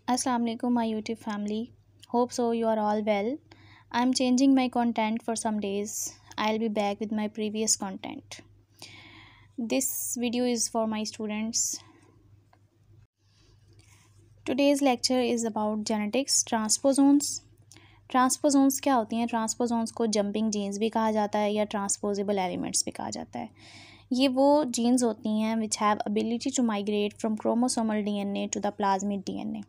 Assalamu alaikum, my YouTube family. Hope so you are all well. I'm changing my content for some days. I'll be back with my previous content. This video is for my students. Today's lecture is about genetics, transposons. Transposons क्या होती हैं? Transposons को jumping jeans भी कहा जाता है या transposable elements भी कहा जाता है। ये वो जीन्स होती हैं which have ability to migrate from chromosomal DNA to the plasmid DNA.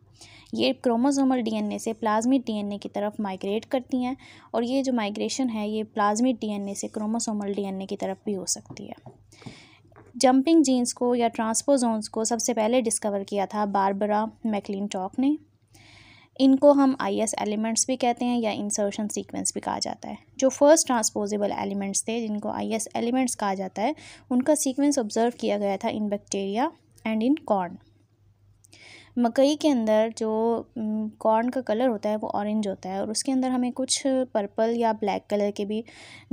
ये क्रोमोसोमल डीएनए से प्लाज्मिड डीएनए की तरफ माइग्रेट करती हैं और ये जो माइग्रेशन है ये प्लाज्मिड डीएनए से क्रोमोसोमल डीएनए की तरफ भी हो सकती है। जंपिंग जीन्स को या ट्रांसपोजोन्स को सबसे पहले डिस्कवर किया था बारबरा मैकलिंटॉक ने। इनको हम आईएस एलिमेंट्स भी कहते हैं या इंसर्शन सीक्वेंस भी कहा जाता है। जो फर्स्ट ट्रांसपोजेबल एलिमेंट्स थे जिनको आईएस एलिमेंट्स कहा जाता है उनका सीक्वेंस ऑब्जर्व किया गया था इन बैक्टीरिया एंड इन कॉर्न। मकई के अंदर जो कॉर्न का कलर होता है वो ऑरेंज होता है और उसके अंदर हमें कुछ पर्पल या ब्लैक कलर के भी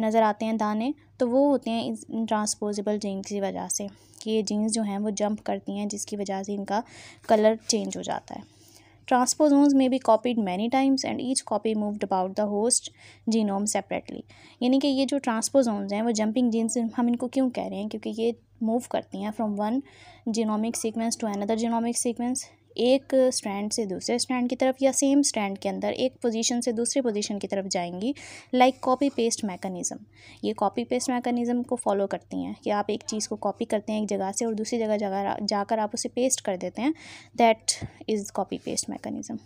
नज़र आते हैं दाने, तो वो होते हैं इन ट्रांसपोजेबल जीन्स की वजह से कि ये जीन्स जो हैं वो जंप करती हैं जिसकी वजह से इनका कलर चेंज हो जाता है। ट्रांसपोजोन्स में be copied many times and each copy moved about the host genome separately. यानी कि ये जो ट्रांसपोजोन्स हैं वो जंपिंग जीन्स हम इनको क्यों कह रहे हैं? क्योंकि ये मूव करती हैं from one genomic sequence to another genomic sequence, एक स्ट्रैंड से दूसरे स्ट्रैंड की तरफ या सेम स्ट्रैंड के अंदर एक पोजीशन से दूसरी पोजीशन की तरफ जाएंगी, लाइक कॉपी पेस्ट मैकेनिज़्म। ये कॉपी पेस्ट मैकेनिज़्म को फॉलो करती हैं कि आप एक चीज़ को कॉपी करते हैं एक जगह से और दूसरी जगह जाकर आप उसे पेस्ट कर देते हैं। That is copy paste mechanism.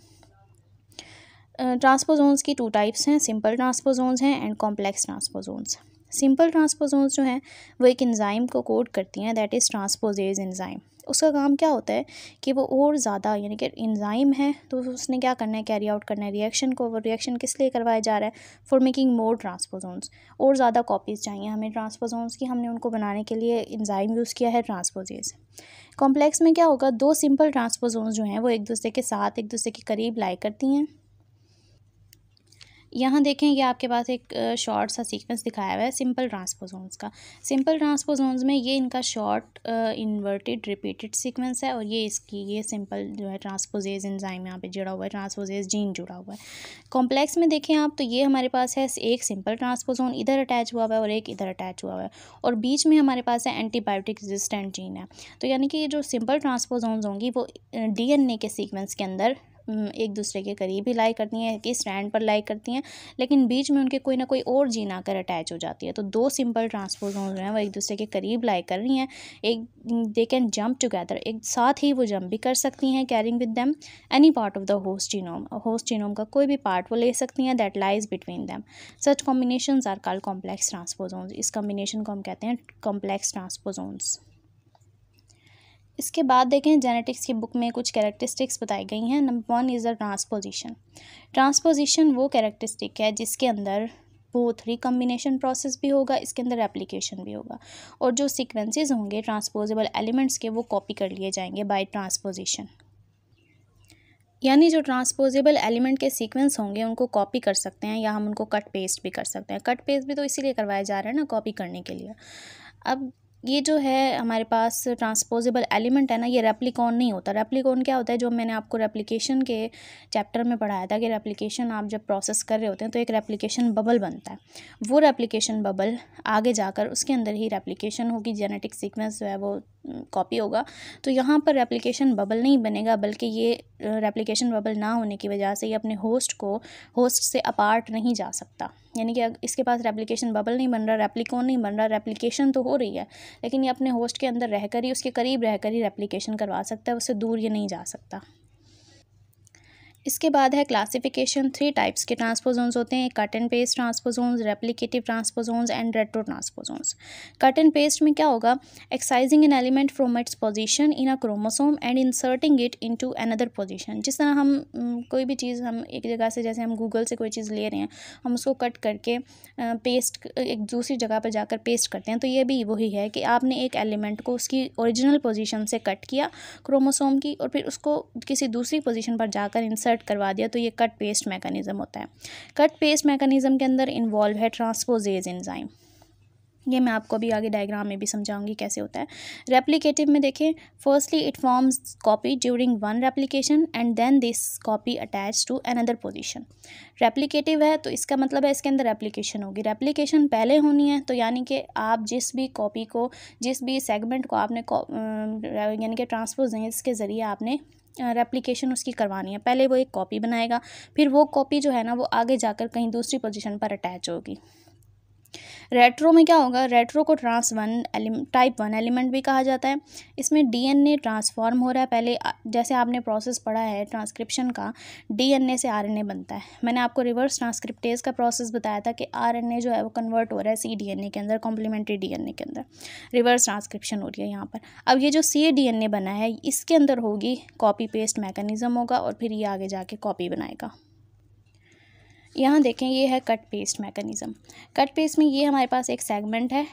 Transposons की टू टाइप्स हैं, सिंपल ट्रांसपोजोन्स हैं and complex transposons. Simple transposons जो हैं वो एक एंजाइम को कोड करती हैं, दैट इज़ ट्रांसपोजेज एंजाइम। उसका काम क्या होता है कि वो और ज़्यादा, यानी कि एंजाइम है तो उसने क्या करना है, कैरी आउट करना है रिएक्शन को। वो रिएक्शन किस लिए करवाया जा रहा है? For making more transposons. और ज़्यादा कॉपीज़ चाहिए हमें ट्रांसपोजोन्स की, हमने उनको बनाने के लिए एंजाइम यूज़ किया है ट्रांसपोजेज। कॉम्प्लेक्स में क्या होगा, दो सिंपल ट्रांसपोजोन्स जो हैं वो एक दूसरे के साथ एक दूसरे के करीब लाई करती हैं। यहाँ देखें ये आपके पास एक शॉर्ट सा सीक्वेंस दिखाया हुआ है सिंपल ट्रांसपोजोन्स का। सिंपल ट्रांसपोजोन्स में ये इनका शॉर्ट इन्वर्टेड रिपीटेड सीक्वेंस है और ये सिंपल जो है ट्रांसपोजेज एंजाइम यहाँ पे जुड़ा हुआ है, ट्रांसपोजेज जीन जुड़ा हुआ है। कॉम्प्लेक्स में देखें आप तो ये हमारे पास है एक सिंपल ट्रांसपोजोन इधर अटैच हुआ हुआ है और एक इधर अटैच हुआ हुआ है और बीच में हमारे पास है एंटीबायोटिक रेजिस्टेंट जीन है। तो यानी कि ये जो सिंपल ट्रांसपोजोन्स होंगी वो डीएनए के सीक्वेंस के अंदर एक दूसरे के करीब ही लाई करती हैं, कि स्ट्रैंड पर लाई करती हैं, लेकिन बीच में उनके कोई ना कोई और जीन आकर अटैच हो जाती है। तो दो सिंपल ट्रांसपोजोन जो हैं वो एक दूसरे के करीब लाई कर रही हैं, एक दे कैन जंप टुगेदर, एक साथ ही वो जंप भी कर सकती हैं, carrying with them any part of the host genome. Host genome का कोई भी पार्ट वो ले सकती हैं that lies between them. Such combinations are called complex transposons. इस कॉम्बिनेशन को हम कहते हैं कॉम्प्लेक्स ट्रांसपोजोन्स। इसके बाद देखें जेनेटिक्स की बुक में कुछ कैरेक्टरिस्टिक्स बताई गई हैं। Number 1 is the transposition. Transposition वो कैरेक्टरिस्टिक है जिसके अंदर बोथ रिकम्बिनेशन प्रोसेस भी होगा, इसके अंदर एप्लीकेशन भी होगा और जो सीक्वेंसेस होंगे ट्रांसपोजेबल एलिमेंट्स के वो कॉपी कर लिए जाएंगे बाय ट्रांसपोजिशन। यानी जो ट्रांसपोजेबल एलिमेंट के सीक्वेंस होंगे उनको कॉपी कर सकते हैं या हम उनको कट पेस्ट भी कर सकते हैं। कट पेस्ट भी तो इसीलिए करवाया जा रहा है ना, कॉपी करने के लिए। अब ये जो है हमारे पास ट्रांसपोजेबल एलिमेंट है ना, ये रेप्लिकॉन नहीं होता। रेप्लिकॉन क्या होता है? जो मैंने आपको रेप्लिकेशन के चैप्टर में पढ़ाया था कि रेप्लिकेशन आप जब प्रोसेस कर रहे होते हैं तो एक रेप्लिकेशन बबल बनता है। वो रेप्लिकेशन बबल आगे जाकर उसके अंदर ही रेप्लिकेशन होगी, जेनेटिक सीक्वेंस जो है वो कॉपी होगा। तो यहाँ पर रेप्लिकेशन बबल नहीं बनेगा, बल्कि ये रेप्लिकेशन बबल ना होने की वजह से ये अपने होस्ट से अपार्ट नहीं जा सकता। यानी कि इसके पास रेप्लिकेशन बबल नहीं बन रहा, रेप्लिकॉन नहीं बन रहा, रेप्लिकेशन तो हो रही है लेकिन ये अपने होस्ट के अंदर रहकर ही, उसके करीब रहकर ही रेप्लिकेशन करवा सकता है, उससे दूर ये नहीं जा सकता। इसके बाद है क्लासिफिकेशन। 3 टाइप्स के ट्रांसपोजोन्स होते हैं, cut and paste transposons, replicative transposons and retrotransposons. Cut and paste में क्या होगा? Excising an element from its position in a chromosome and inserting it into another position. जिस तरह हम कोई भी चीज़ हम एक जगह से, जैसे हम गूगल से कोई चीज़ ले रहे हैं, हम उसको कट करके पेस्ट एक दूसरी जगह पर जाकर पेस्ट करते हैं, तो ये भी वही है कि आपने एक एलिमेंट को उसकी ओरिजिनल पोजीशन से कट किया क्रोमोसोम की और फिर उसको किसी दूसरी पोजीशन पर जाकर इंसर्ट करवा दिया, तो ये कट पेस्ट मैकेनिज्म होता है। कट पेस्ट मैकेनिज्म के अंदर इन्वॉल्व है ट्रांसपोजेज एंजाइम। ये मैं आपको अभी आगे डायग्राम में भी समझाऊंगी कैसे होता है। रेप्लिकेटिव में देखें, firstly it forms copy during one replication and then this copy attach to another position. Replicative है तो इसका मतलब है इसके अंदर रेप्लिकेशन होगी। रेप्लिकेशन पहले होनी है तो यानी कि आप जिस भी कॉपी को, जिस भी सेगमेंट को आपने यानी कि ट्रांसपोजेंस के ज़रिए आपने रेप्लिकेशन उसकी करवानी है, पहले वो एक कॉपी बनाएगा, फिर वो कॉपी जो है ना वो आगे जाकर कहीं दूसरी पोजीशन पर अटैच होगी। रेट्रो में क्या होगा, रेट्रो को टाइप 1 एलिमेंट भी कहा जाता है। इसमें डीएनए ट्रांसफॉर्म हो रहा है। पहले जैसे आपने प्रोसेस पढ़ा है ट्रांसक्रिप्शन का, डीएनए से आरएनए बनता है। मैंने आपको रिवर्स ट्रांसक्रिप्टेज का प्रोसेस बताया था कि आरएनए जो है वो कन्वर्ट हो रहा है cDNA के अंदर, कॉम्प्लीमेंट्री डीएनए के अंदर, रिवर्स ट्रांसक्रिप्शन हो रही है यहाँ पर। अब ये जो cDNA बना है इसके अंदर होगी कॉपी पेस्ट मैकेनिज्म होगा और फिर ये आगे जाके कॉपी बनाएगा। यहाँ देखें ये है cut paste mechanism. Cut paste में ये हमारे पास एक सेगमेंट है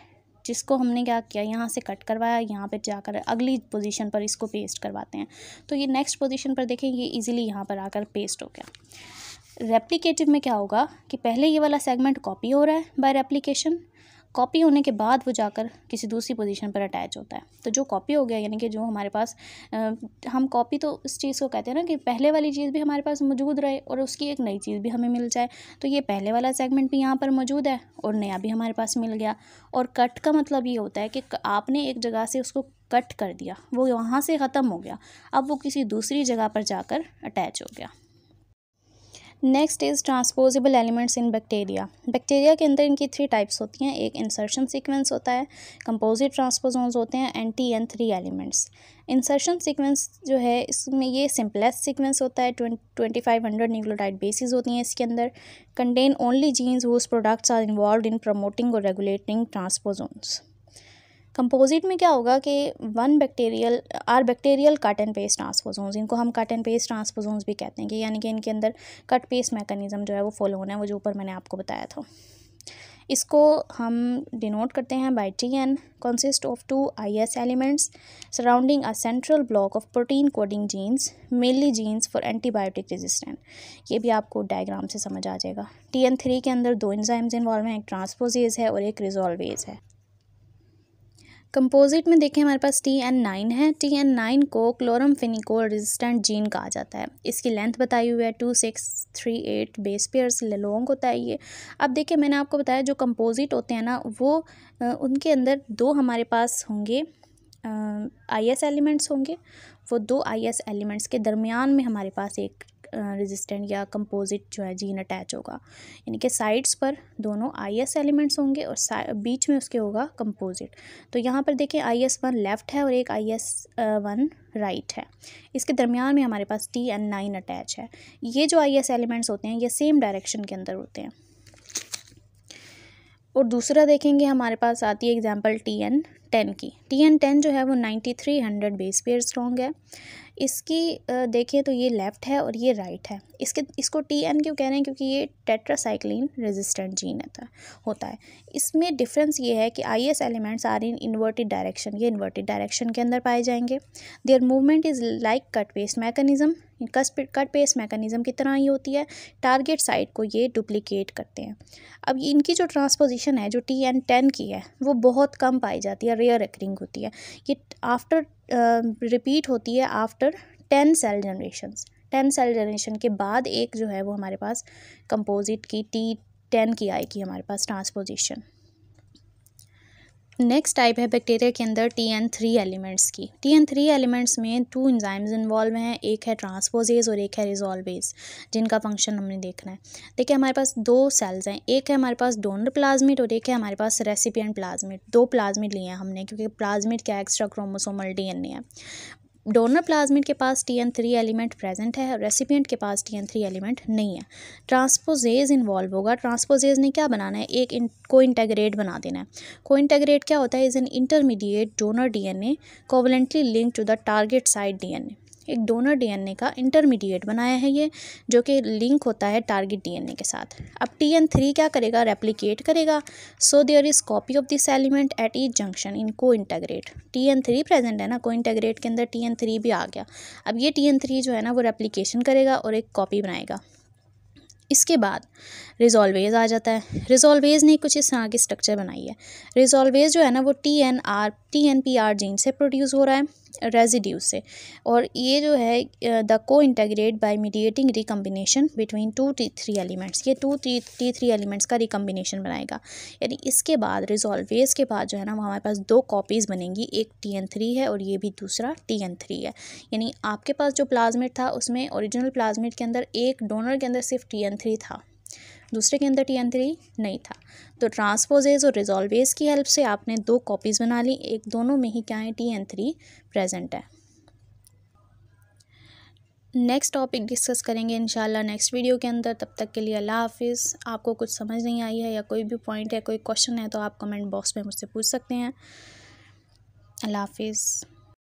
जिसको हमने क्या किया, यहाँ से कट करवाया, यहाँ पे जाकर अगली पोजीशन पर इसको पेस्ट करवाते हैं। तो ये नेक्स्ट पोजीशन पर देखें ये इजीली यहाँ पर आकर पेस्ट हो गया। रेप्लिकेटिव में क्या होगा कि पहले ये वाला सेगमेंट कॉपी हो रहा है बाय रेप्लिकेशन, कॉपी होने के बाद वो जाकर किसी दूसरी पोजीशन पर अटैच होता है। तो जो कॉपी हो गया यानी कि जो हमारे पास हम कॉपी तो इस चीज़ को कहते हैं ना कि पहले वाली चीज़ भी हमारे पास मौजूद रहे और उसकी एक नई चीज़ भी हमें मिल जाए। तो ये पहले वाला सेगमेंट भी यहाँ पर मौजूद है और नया भी हमारे पास मिल गया। और कट का मतलब ये होता है कि आपने एक जगह से उसको कट कर दिया, वो वहाँ से ख़त्म हो गया, अब वो किसी दूसरी जगह पर जाकर अटैच हो गया। Next is transposable elements in bacteria. Bacteria के अंदर इनकी 3 टाइप्स होती हैं। एक इंसर्शन सीक्वेंस होता है, कंपोजिट ट्रांसपोजोन्स होते हैं and TN3 elements. Insertion sequence जो है इसमें ये सिंपलेस्ट सीक्वेंस होता है, 2500 न्यूक्लियोटाइड बेसिस होती हैं इसके अंदर, contain only genes whose products are involved in promoting और रेगुलेटिंग ट्रांसपोजोन्स। कंपोजिट में क्या होगा कि bacterial cut and paste transposons, इनको हम कट एंड पेस्ट ट्रांसपोजोन्स भी कहते हैं कि यानी कि इनके अंदर कट पेस्ट मैकेनिज्म जो है वो फॉलो होना है, वो जो ऊपर मैंने आपको बताया था। इसको हम डिनोट करते हैं by TN, consist of 2 IS elements surrounding a central block of protein coding genes, mainly genes for antibiotic resistant. ये भी आपको डायग्राम से समझ आ जाएगा। TN3 के अंदर 2 एंजाइम्स इन्वॉल्व हैं, एक ट्रांसपोजेज है और एक रिजॉल्वेज है। कंपोजिट में देखें हमारे पास TN9 है। TN9 को क्लोरमफेनिकोल रेजिस्टेंट जीन कहा जाता है। इसकी लेंथ बताई हुई है 2638 बेस पेयर्स लॉन्ग होता है ये। अब देखिए मैंने आपको बताया जो कंपोजिट होते हैं ना वो उनके अंदर 2 हमारे पास होंगे IS एलिमेंट्स होंगे। वो 2 IS एलिमेंट्स के दरमियान में हमारे पास एक रेजिस्टेंट या कंपोजिट जो है जीन अटैच होगा, यानी कि साइड्स पर दोनों IS एलिमेंट्स होंगे और बीच में उसके होगा कंपोजिट। तो यहाँ पर देखें IS1 लेफ़्ट है और एक IS1 राइट है, इसके दरमियान में हमारे पास TN9 अटैच है। ये जो IS एलिमेंट्स होते हैं ये सेम डायरेक्शन के अंदर होते हैं। और दूसरा देखेंगे हमारे पास आती है एग्जांपल TN10 की। TN10 जो है वो 9300 बेस पेयर स्ट्रॉन्ग है। इसकी देखें तो ये लेफ़्ट है और ये राइट है। इसको TN क्यों कह रहे हैं, क्योंकि ये टेट्रासाइक्लिन रेजिस्टेंट जीन होता है। इसमें डिफरेंस ये है कि IS elements are in inverted direction, ये इन्वर्टेड डायरेक्शन के अंदर पाए जाएंगे। Their movement is like cut paste mechanism, cut paste mechanism की तरह ही होती है। टारगेट साइट को ये डुप्लीकेट करते हैं। अब इनकी जो ट्रांसपोजिशन है जो TN10 की है वो बहुत कम पाई जाती है, रेयर एक्रिंग होती है। ये आफ्टर रिपीट होती है after 10 cell generations. 10 cell generation के बाद एक जो है वो हमारे पास कंपोजिट की T10 की आएगी हमारे पास ट्रांसपोजिशन। नेक्स्ट टाइप है बैक्टीरिया के अंदर TN3 एलिमेंट्स की। TN3 एलिमेंट्स में 2 एंजाइम्स इन्वॉल्व हैं, एक है ट्रांसपोजेज और एक है रिजॉल्वेज, जिनका फंक्शन हमने देखना है। देखिए हमारे पास 2 सेल्स हैं, एक है हमारे पास डोनर प्लाज्मिड और एक है हमारे पास रेसिपिएंट प्लाज्मिड। 2 प्लाज्मिड लिए हैं हमने क्योंकि प्लाज्मिड क्या एक्स्ट्रा क्रोमोसोमल DNA है। डोनर प्लाज्मिड के पास TN3 एलिमेंट प्रेजेंट है और रेसिपिएंट के पास TN3 एलिमेंट नहीं है। ट्रांसपोजेज इन्वॉल्व होगा। ट्रांसपोजेज ने क्या बनाना है, एक कोइंटेग्रेट बना देना है। कोइंटेग्रेट क्या होता है, is an intermediate donor DNA covalently link to the target side DNA। एक डोनर DNA का इंटरमीडिएट बनाया है ये, जो कि लिंक होता है टारगेट DNA के साथ। अब TN3 क्या करेगा, रेप्लिकेट करेगा। So there is copy of this element at each junction in cointegrate. TN3 present है ना, कोइंटेग्रेट के अंदर TN3 भी आ गया। अब ये TN3 जो है ना वो रेप्लिकेशन करेगा और एक कॉपी बनाएगा। इसके बाद रिजॉल्वेज आ जाता है। रिजॉल्वेज ने कुछ इस तरह की स्ट्रक्चर बनाई है। रिजॉल्वेज जो है ना वो TNPR जीन से प्रोड्यूस हो रहा है, रेजिड्यू से, और ये जो है द को integrate by mediating recombination between 2 T3 elements, ये 2 T3 एलिमेंट्स का रिकम्बिनेशन बनाएगा। यानी इसके बाद रिजॉल्वेज के बाद जो है ना वो हमारे पास 2 कॉपीज़ बनेंगी, एक TN3 है और ये भी दूसरा TN3 है। यानी आपके पास जो प्लाज्मिड था उसमें ओरिजिनल प्लाज्मिड के अंदर एक डोनर के अंदर सिर्फ TN3 था, दूसरे के अंदर TN3 नहीं था। तो ट्रांसपोजेज और रिजॉल्वेज की हेल्प से आपने 2 कॉपीज़ बना ली, एक दोनों में ही क्या है TN3 प्रेजेंट है। नेक्स्ट टॉपिक डिस्कस करेंगे इंशाल्लाह नेक्स्ट वीडियो के अंदर। तब तक के लिए अल्लाह हाफिज़। आपको कुछ समझ नहीं आई है या कोई भी पॉइंट है, कोई क्वेश्चन है तो आप कमेंट बॉक्स में मुझसे पूछ सकते हैं। अल्लाह हाफिज़।